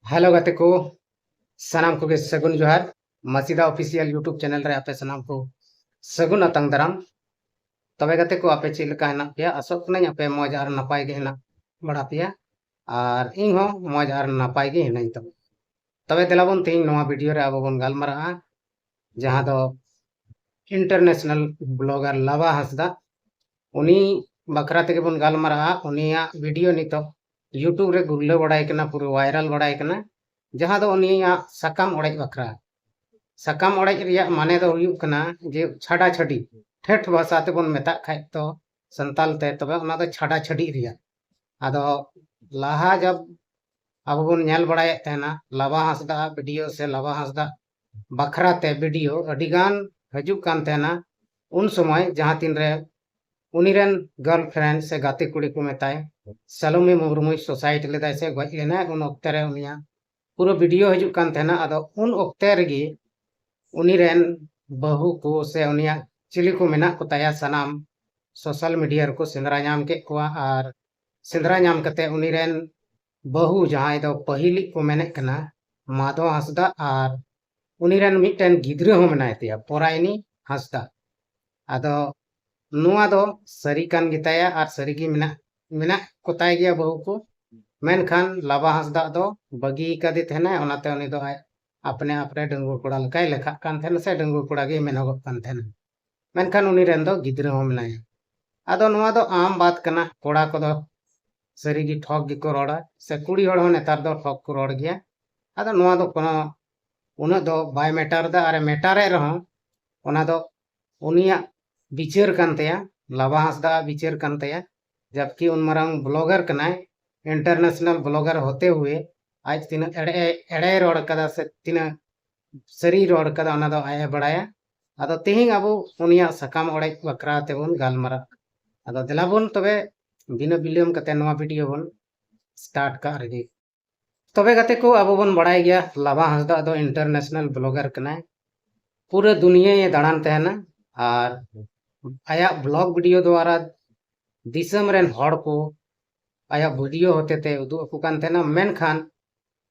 Hello गते को सनाम को सगुन जोहार मसीदा ऑफिशियल यूट्यूब चैनल रे आपे सनाम को सगुन अतंग दाराम तबे गते को आपे चेल का हेना पे आसोक कनाई आपे मौज आर नपाय गे हेना बड़ा पे और इन हो मौज आर नपाय गे हेना तबे तबे देलाबन तेन नोआ वीडियो रे आबो बन गालमारा जहां दो इंटरनेशनल ब्लॉगर लावा हंसदा उनी बखरा तेगे बन गालमारा उनिया वीडियो नितो यूट्यूब रे गुल्ले बड़ाई कना पूरा वायरल बड़ाई कना जहां दो उनिया सकाम ओड़ेज बखरा सकाम ओड़ेज रिया माने दो हुयुग कना जे छाड़ा छड़ी ठेठ भाषा ते बन मेता खाय तो संताल ते तबे उना दो छाड़ा छड़ी रिया आदो लाहा जब अब बन नेल बड़ाय तेना लावा हंसदा वीडियो से लावा हंसदा बखरा ते वीडियो अडिगान हजुग कान तेना उन समय जहां तीन रे उनीरेन गर्लफ्रेंड से गाते कुड़ी को मेताय सलोमी मुर्मू सुसाइड लेदा से गज लेना उन ओक्ते रे उनिया पूरा वीडियो हजुग कान तेना आदो उन ओक्ते रेगी उनीरेन बहु को से उनिया चिली को मेना को ताया सनाम सोशल मीडिया को सेंद्रा नाम के को और सेंद्रा नाम कते उनीरेन बहु जहां दो पहिली को मेने कना माधव हंसदा और उनीरेन मिटन गिद्रे हो मेनाय तिया पोरायनी हंसदा आदो नुआ दो सरी कान गिताया और सरी गी मेना मेना को ताय गया बहु को मेनखान लावा हंसदा दो बगी कदी थेना ओनाते उनी दो अपने अपने डंगुर कोड़ा लकाय लेखा कान थेना से डंगुर कोड़ा गे मेनोगो कान थेना मेनखान उनी रेन दो गिद्रे हो मेनाया आदो नुआ दो आम बात कना कोड़ा को दो सरी गी ठग गी को रोड़ा से कुड़ी होड़ हो नेतार दो ठग को रोड़ गया आदो नुआ दो कोनो उना दो बाय मेटार दा अरे मेटारे रहो ओना दो उनिया बिचार कान तया लावा हंसदा बिचार कान तया जबकि उन मरंग ब्लॉगर कनाय इंटरनेशनल ब्लॉगर होते हुए आज तीन एड़े एड़े रोड़ कदा से तीन सरी रोड़ कदा ओना दो आया बड़ाया आदो तेहिं अबो उनिया सकाम ओड़े बकरा तेबुन गालमारा आदो देलाबुन तबे बिना बिलियम कते नोआ वीडियो बन स्टार्ट का रेगी तबे गते को अब बन बड़ाई गया लावा हंसदा दो इंटरनेशनल ब्लॉगर कनाय पूरे दुनिया ये दाड़ान तहना और आया ब्लॉग वीडियो द्वारा दिसम रेन हड़ को आया वीडियो होते थे उदू को कान तहना मेनखान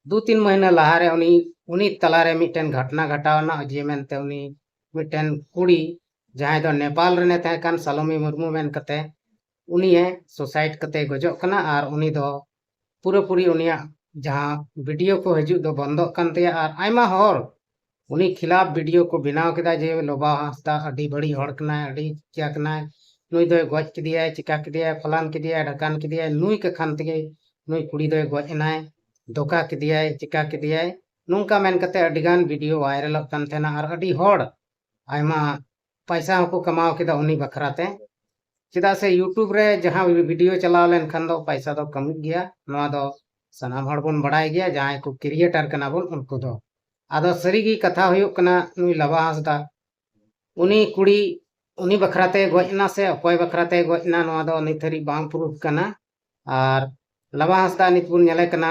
2-3 महीना लहारे उनी उनी तलारे मिटन घटना घटावना जे मेनते उनी मिटन कुड़ी जहां दो नेपाल रेने तहे कान सलोमी मुर्मू मेन कते उनी सुसाइड कते गजो कना और उनी दो पूरा पूरी उनिया जहां वीडियो को हजू दो बंदो कान तया और आयमा हर उनी खिलाफ वीडियो को बनाव केदा जे लोबा हंसदा अडी बड़ी हड़ कना अडी क्या कना नुई दो गज किदिया चिका किदिया फलान किदिया ढकान किदिया नुई के खान तेगे नुई कुड़ी दो गज एनाय धोखा किदिया चिका किदिया नुंका मेन कते अडिगान वीडियो वायरल कान थेना और अडी हड़ आयमा पैसा को कमाव केदा उनी बखराते चेदा से यूट्यूब रे जहां वीडियो चलाव लेन खान दो पैसा दो कम गया नोआ दो सनाम हड़ बन बड़ाय गया जहां को क्रिएटर कना बन उनको दो आदो सरीगी कथा हुयुग कना नुई लावा हंसदा उनी कुड़ी उनी बखराते गजना से अकोय बखराते गजना नोआ दो निथरी बांग प्रूफ कना और लावा हंसदा नित बुन नेले कना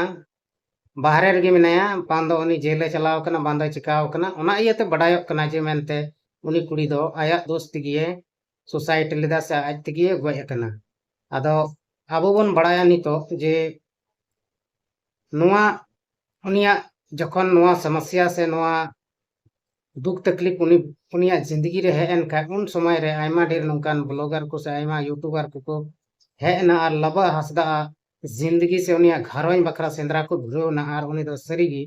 बाहरे रेगे मेनाया बांदो उनी जेले चलाव कना बांदो चिकाव कना ओना इयाते बड़ायोग कना जे मेनते उनी कुड़ी दो आया दोस्त तिगिए सुसाइड लेदा से आज तिगिए गय कना आदो आबो बन बड़ाया नितो जे नुआ उनिया जखन नुआ समस्या से नुआ दुख तकलीफ उनिया जिंदगी रे हेन का उन समय रे आयमा ढेर नौकान ब्लॉगर को से आयमा यूट्यूबर को हेना और लबा हंसदा जिंदगी से उनिया घरवं बखरा सेंद्रा को धुरवना और उनी दो सरीगी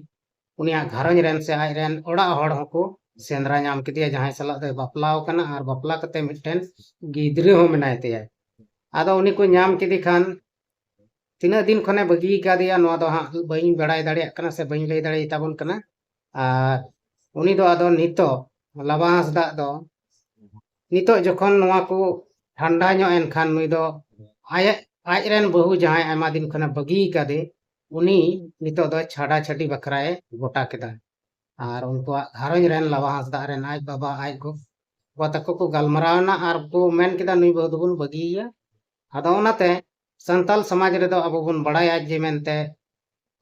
उनिया घरवं रेन से आज रेन ओड़ा हड़ होको सेंद्रा नाम किदिया जहां सला दो बापलाव कना और बापला कते मिटन गिद्रे हो मेनाय ते आदो उनी को नाम किदी खान तीना दिन खने बगी का दिया नोआ दो हाँ बई बड़ाई दाड़िया कना से बई लई दाड़िया ताबन कना और उनी दो आदो नितो लावा हंसदा दो नितो जखन नोआ को ठंडा ᱧᱚᱜ एनखान नुई दो आज रेन बहु जहां आयमा दिन खने बगी का दे उनी नितो दो छाड़ा छड़ी बखराए गोटा केदा और उनको घरज रेन लावा हंसदा रेन आज बाबा आज को तको को गलमरावना और को मेन केदा नुई बहु दोबन बगिया आदो ओनाते संताल समाज रे दो अब बन बड़ाया जे मेनते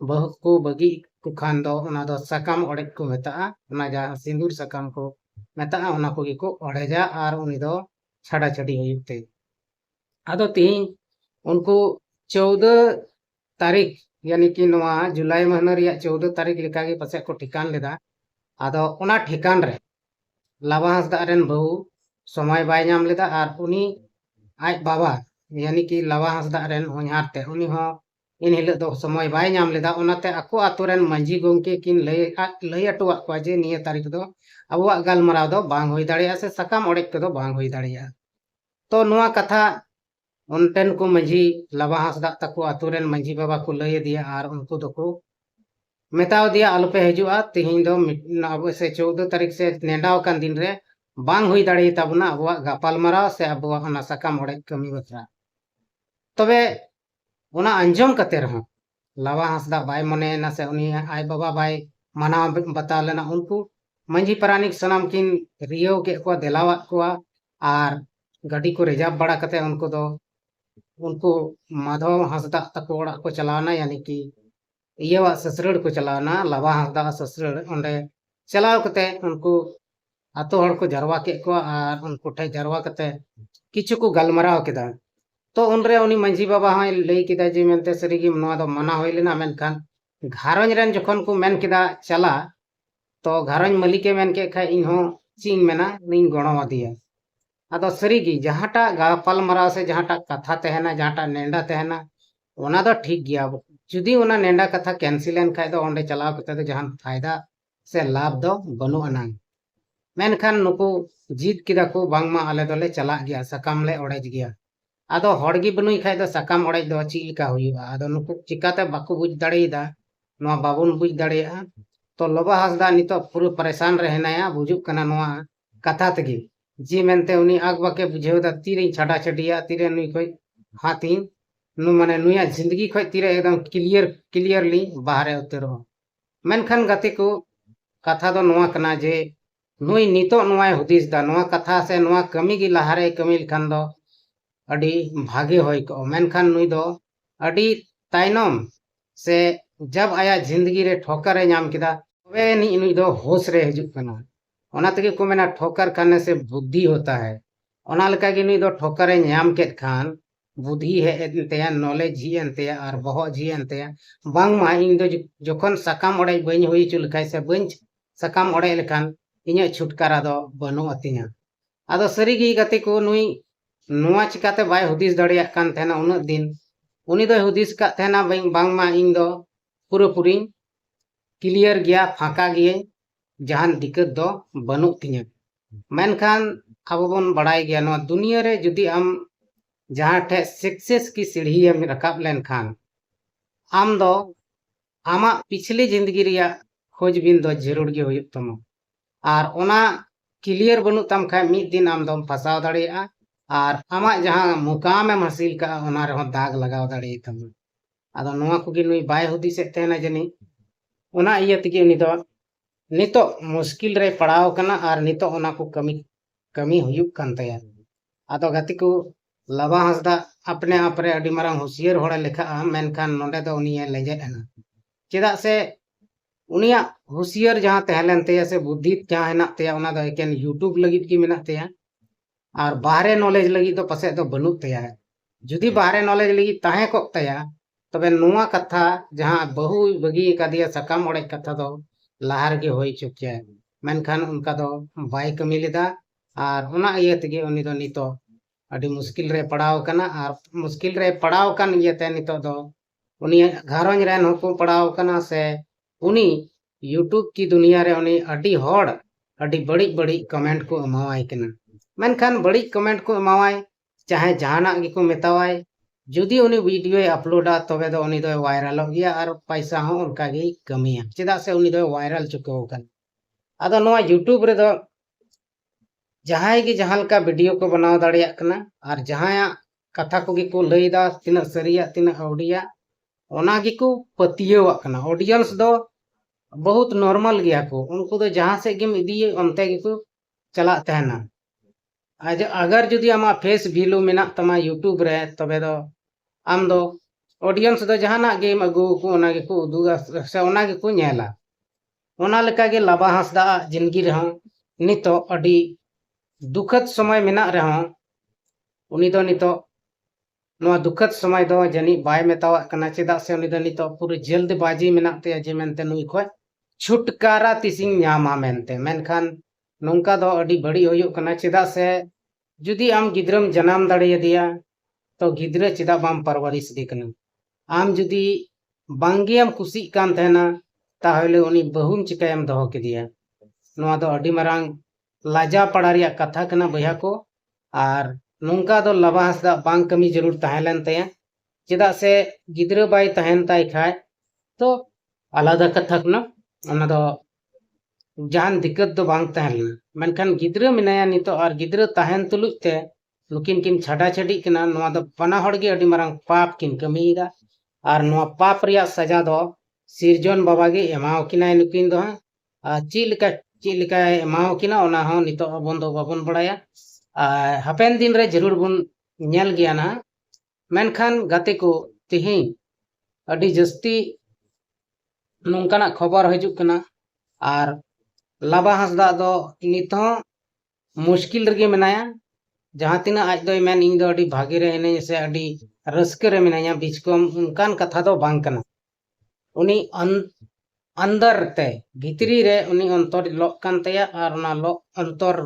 बहु को बगी को खान दो ओना दो सकाम ओड़े को मेता ओना जहां सिंदूर सकाम को मेता ओना को ओड़ेजा और उनी दो छाड़ा छड़ी हुयुते आदो तीन उनको 14 तारीख यानी कि नवा जुलाई महीना रिया 14 तारीख लेका गे पसे को ठिकान लेदा। आदो उना ठिकान रे लावा हांसदा रेन बहु समय बाय नाम लेदा आर उनी आज बाबा यानी कि लावा हांसदा रेन होनहार ते उनी हो इन हिलो दो समय बाय नाम लेदा ओनाते आको आतो रेन मंजी गोंके किन लई अटुआ को जे निया तारीख दो अबुआ गालमराव दो बांग होई दाड़िया से सकाम ओड़ेक तो बांग होई दाड़िया। तो नुआ कथा उनटेन को मंजी लावा हांसदा तको आतो रेन मंजी बाबा को लई दिया आर उनको दको मेताव दिया आलोपे हजुआ तिहिं दो अब से 14 तारीख से नेडाव कान दिन रे बांग हुई दाड़ी ताबना अबुआ गापालमाराव से अबुआ ओना सकाम ओड़ेक कमी बखरा। तबे ओना अंजम कते रहो लावा हांसदा बाय मने ना से उनी आय बाबा बाय माना बता लेना उनको मंजी प्रानिक सनाम किन रियो के को देलावा को आर गाड़ी को रिजर्व बड़ा कते उनको दो उनको माधव हांसदा तको ओड़ा को चलावना यानी कि इयवा ससरड़ को चलावना लावा हांसदा ससरड़ ओंडे चलाव कते उनको आतो हड़ को जरवा के को आर उनको ठे जरवा कते किछु को गलमराव केदा। तो उनरे उनी मंजी बाबा हाय लई किदा जे मेनते सरीगी नोआ दो मना होय लेना मेनखान घारंज रेन जखन को मेन किदा चला तो घारंज मालिके मेन के खा इन हो चीन मेना नीन गणो दिया। आदो सरीगी जहाटा गापाल मराव से जहाटा कथा तहना जहाटा नेंडा तहना ओना दो ठीक गया। जुदी ओना नेंडा कथा कैंसिल एन खाय दो ओंडे चलाव कते दो जहान फायदा से लाभ दो बनु अनांग मेनखान नुकु जीत किदा को बांगमा आले दोले चला गया सकाम ले ओड़ेज गया। आदो हड़गी बनुई खाय दो सकाम ओड़ेज दो चिलिका हुईबा आदो नुकु चिकाते बाको बुझ दाड़ेदा नोआ बाबुन बुझ दाड़ेया। तो लोबा हांसदा नितो पूरा परेशान रहनाया बुझुक कना नोआ कथा तगी जी मेनते उनी आग बाके बुझेवदा तीरे छाड़ा छडिया तीरे नुई कोई हाथी नु माने नुया जिंदगी खोय तीरे एकदम क्लियरली बाहरे उतरो। मेनखान गाते को कथा दो नोआ कना जे नुई नितो नोआ हुदिस दा नोआ कथा से नोआ कमी गी लहारे कमी लखान दो अडी भागे होय को मेनखान नुई दो अडी ताइनम से जब आया जिंदगी रे ठोकर रे नाम किदा तबे नी नुई दो होश रे हजुक कना। ओना तके को मेना ठोकर खाने से बुद्धि होता है ओना लका गी नुई दो ठोकर रे नाम केत खान बुद्धि है एनते नॉलेज ही एनते और बहुत ही एनते बांग मा इन दो जखन सकाम ओड़े बኝ होई चुल खाय से बኝ सकाम ओड़े लेखान इnya छुटकारा दो बनु अतिया। आदो सरीगी गते को नुई नुआ चिकाते बाय हुदिस दाड़िया कान थेना उन दिन उनी दो हुदिस का थेना बांग मा इन दो पूरी क्लियर गया फाका गिए जहान दिक्कत दो बनु तिया। मेनखान अब बन बड़ाई गया नो दुनिया रे जुदी आम जहां ठे सक्सेस की सीढ़ी में रकाब लेन खान आम दो आमा पिछली जिंदगी रिया खोजबीन दो जरूर गे हुई तमो और ओना क्लियर बनु तम खाय मिद दिन आम दम फसाव दाड़िया और आमा जहां मुकाम में हासिल का ओना रे दाग लगाव दाड़िया तम। आदो नोआ कुगी नुई बाय हुदी से तेना जनी ओना इया तगी उनी दो नितो मुश्किल रे पड़ाव कना और नितो ओना को कमी हुयुक कान तया। आदो गति को लावा हांसदा अपने आप रे अडी मारंग होशियार होड़ा लेखा मेनखान नोंडे दो उनी लेजे एना चेदा से उनिया होशियार जहां तहलेन तया से बुद्धि जहां हेना तया ओना दो एकेन यूट्यूब लगित की मेना तया और बाहरे नॉलेज लगी तो पसे दो बनु तया। जुदी बाहरे नॉलेज लगी ताहे को तया तबे नुआ कथा जहां बहु बगी कदिया सकाम ओड़े कथा दो लाहार गे होई चुके मेनखान उनका दो बाय कमी लेदा और ओना इया तगे उनी दो नितो अडी मुश्किल रे पड़ाव कना और मुश्किल रे पड़ाव कन इयाते नितो दो उनी घारंज रेन होको पड़ाव कना से उनी यूट्यूब की दुनिया रे उनी अडी होड़ अडी बड़ी कमेंट को एमावाय कना। मेनखान बड़ी कमेंट को एमावाय चाहे जहाना गी को मेतावाय जुदी उनी वीडियो अपलोडा तबे दो उनी दो वायरल गया और पैसा हो उनका गी कमिया चेदा से उनी दो वायरल चुके कन। आदो नोआ यूट्यूब रे दो जहां की जहां का वीडियो को बनाव दाड़िया कना और जहां कथा को गी को लईदा तिना सरिया तिना ऑडिया ओना गी को पतियवा कना। ऑडियंस दो बहुत नॉर्मल गया को उनको दो जहां से गिम इदिए ओनते गी को चला तहना। आज अगर जुदी आमा फेस वैल्यू मेना तमा यूट्यूब रे तबे दो आम दो ऑडियंस दो जहाना गेम अगु को ओना गी को उदुगा से ओना गी को नेला ओना लेका गे लावा हांसदा जिंदगी रे नितो अडी दुखद समय मेना रहो उनी दो नितो नवा दुखद समय दो जनी बाय मेतावा कना चेदा से उनी द नितो पूरे जल्दबाजी मेनाक ते जे मेनते नुई खय छुटकारा तिसिंग ᱧᱟᱢᱟ मेनते मेनखान नोंका दो अडी बड़ी होयुग कना चेदा से जुदी आम गिद्रम जनाम दाड़ेयदिया तो गिद्रा चेदा बाम परवरिश दे कना आम जुदी बांगियम कुसी कान तहना ताहले उनी बहुम चिकायम दोहो केदिया नवा दो अडी मरांग लाजा पड़ा रिया कथा कना बया को आर नोंका दो लबा हंसदा बांग कमी जरूर तहलन तया चेदा से गिद्रा बाय तहन ताय खाय तो आलादा कथा कना ओना दो जान दिक्कत दो बांग तहन मेनखान गिद्रा मिनाया नितो आर गिद्रा तहन तुलुज ते नुकिन किन छाड़ा छाड़ी कना नवा दो बना हड़गे अडी मरांग पाप किन कमीदा आर नवा पाप रिया सजा दो सिरजन बाबा गे एमाव किनाय नुकिन दो चिलका एमाव किना ओना हो नितो अबन दो बाबन बड़ाया हापेन दिन रे जरूर बुन नेल गया ना मेनखान गाते को तिही अडी जस्ती नोंकाना खबर हजुक कना आर लाबा हंसदा दो नितो मुश्किल रगे मेनाया जहां तिना आज दो मेन इन दो अडी भागे रे हेने से अडी रस्के रे मेनाया बीच को उनकान कथा दो बांग कना उनी अंदर ते भितरी रे उनी अंतर लोक कान तया आर ना लो अंतर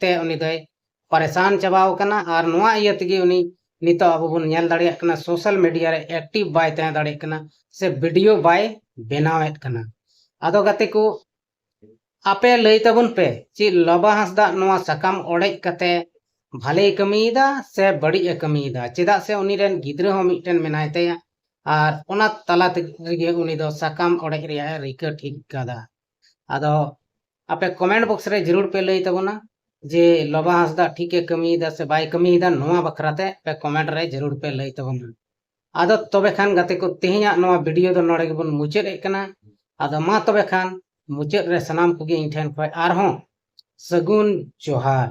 ते उनी दय परेशान चबाव कना आर नोआ इया तगे उनी नितो अब बुन नेल दाड़िया कना सोशल मीडिया रे एक्टिव बाय तय दाड़े कना से वीडियो बाय बनावेत कना आदो गाते को आपे लई तबुन पे ची लबा हंसदा नोआ सकाम ओड़ेज कते भाले कमीदा से बड़ी कमीदा चेदा से उनी रेन गिद्रा हो मिटन मेनाय तया आर ओना तला तगे उनी दो सकाम ओड़ेज रिया रिका ठीक कादा आदो आपे कमेंट बॉक्स रे जरूर पे लई तबुना जे लबा हंसदा ठीक है कमीदा से बाय कमीदा नोआ बखराते पे कमेंट रे जरूर पे लई तबुना आदो तबे खान गाते को तेहिया नोआ वीडियो दो नोड़े गेबुन मुचाद ए कना आदो मा तबे खान मुचाद रे सनाम कोगे इन ठेन खय आर हों सगुन जोहार।